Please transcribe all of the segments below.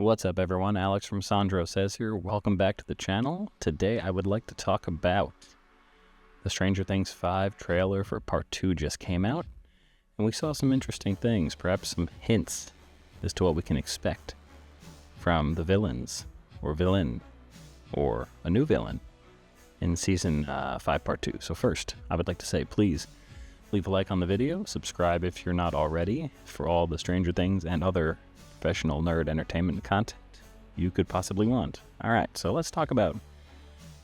What's up, everyone? Alex from Sandro Says here. Welcome back to the channel. Today I would like to talk about the Stranger Things 5 trailer for Part 2 just came out, and we saw some interesting things, perhaps some hints as to what we can expect from the villains, or villain, or a new villain in Season 5 Part 2. So first, I would like to say, please leave a like on the video, subscribe if you're not already, for all the Stranger Things and other professional nerd entertainment content you could possibly want. Alright, so let's talk about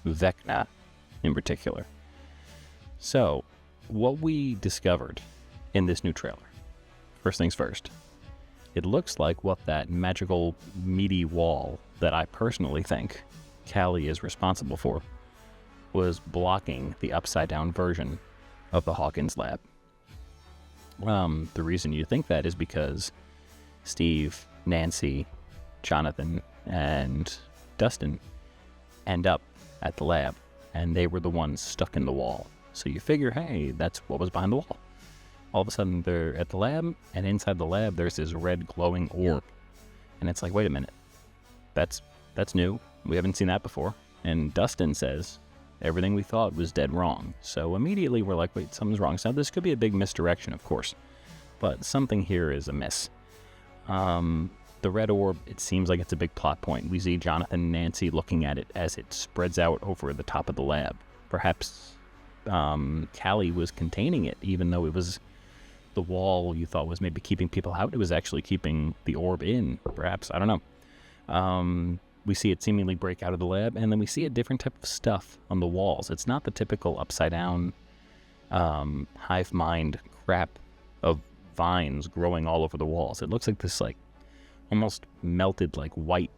Vecna in particular. So, what we discovered in this new trailer. First things first. It looks like what that magical meaty wall that I personally think Callie is responsible for was blocking the upside down version of the Hawkins lab. The reason you think that is because Steve, Nancy, Jonathan, and Dustin end up at the lab, and they were the ones stuck in the wall. So you figure, hey, that's what was behind the wall. All of a sudden, they're at the lab, and inside the lab, there's this red glowing orb. And it's like, wait a minute, that's new. We haven't seen that before. And Dustin says, everything we thought was dead wrong. So immediately we're like, wait, something's wrong. So this could be a big misdirection, of course, but something here is amiss. The red orb, it seems like it's a big plot point. We see Jonathan and Nancy looking at it as it spreads out over the top of the lab. Perhaps Callie was containing it, even though it was the wall you thought was maybe keeping people out. It was actually keeping the orb in, perhaps. I don't know. We see it seemingly break out of the lab, and then we see a different type of stuff on the walls. It's not the typical upside-down hive mind crap of vines growing all over the walls. It looks like this, like, almost melted, like, white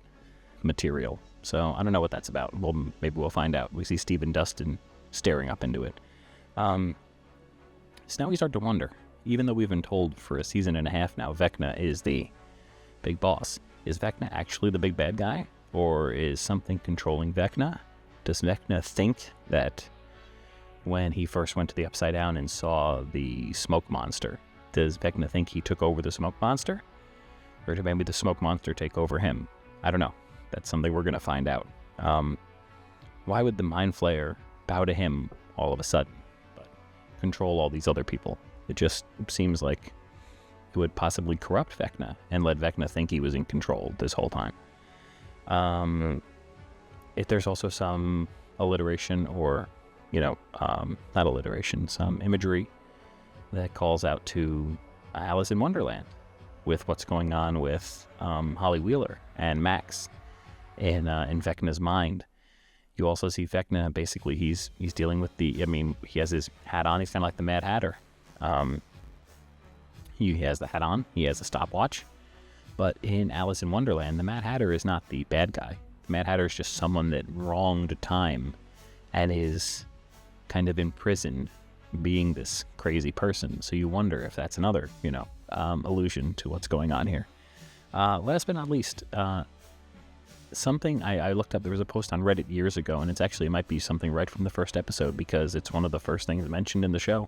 material. So I don't know what that's about. Well, maybe we'll find out. We see Steve and Dustin staring up into it. So now we start to wonder, even though we've been told for a season and a half now, Vecna is the big boss. Is Vecna actually the big bad guy? Or is something controlling Vecna? Does Vecna think that when he first went to the Upside Down and saw the smoke monster, does Vecna think he took over the smoke monster? Or did maybe the smoke monster take over him? I don't know. That's something we're going to find out. Why would the Mind Flayer bow to him all of a sudden, but control all these other people? It just seems like it would possibly corrupt Vecna and let Vecna think he was in control this whole time. If there's also some alliteration or, not alliteration, some imagery that calls out to Alice in Wonderland with what's going on with Holly Wheeler and Max in Vecna's mind. You also see Vecna, basically, he's dealing with he has his hat on. He's kind of like the Mad Hatter. He has the hat on. He has a stopwatch. But in Alice in Wonderland, the Mad Hatter is not the bad guy. The Mad Hatter is just someone that wronged time and is kind of imprisoned being this crazy person. So you wonder if that's another, allusion to what's going on here. Last but not least, something I looked up, there was a post on Reddit years ago, and it might be something right from the first episode because it's one of the first things mentioned in the show.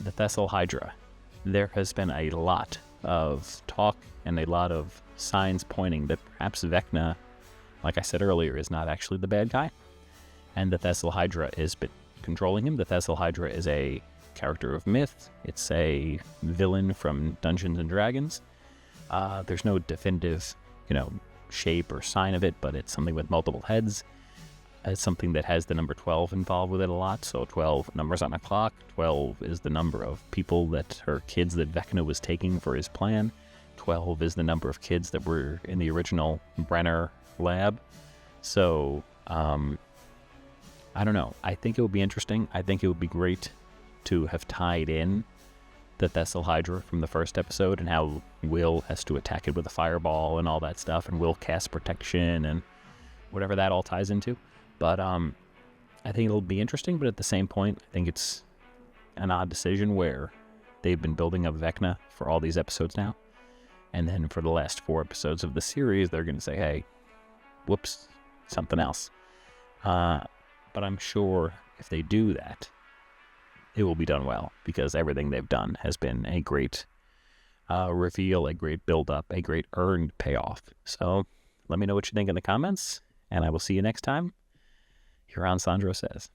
The Thessal Hydra. There has been a lot of talk and a lot of signs pointing that perhaps Vecna, like I said earlier, is not actually the bad guy, and the Thessal Hydra is controlling him. The Thessal Hydra is a character of myth. It's a villain from Dungeons and Dragons. There's no definitive, shape or sign of it, but it's something with multiple heads. It's something that has the number 12 involved with it a lot. So 12 numbers on a clock. 12 is the number of people kids that Vecna was taking for his plan. 12 is the number of kids that were in the original Brenner lab. So, I don't know. I think it would be interesting. I think it would be great to have tied in the Thessal Hydra from the first episode and how Will has to attack it with a fireball and all that stuff, and Will casts protection and whatever that all ties into. But I think it'll be interesting, but at the same point, I think it's an odd decision where they've been building up Vecna for all these episodes now, and then for the last 4 episodes of the series, they're going to say, hey, whoops, something else. But I'm sure if they do that, it will be done well, because everything they've done has been a great reveal, a great build-up, a great earned payoff. So let me know what you think in the comments, and I will see you next time here on Sandro Says.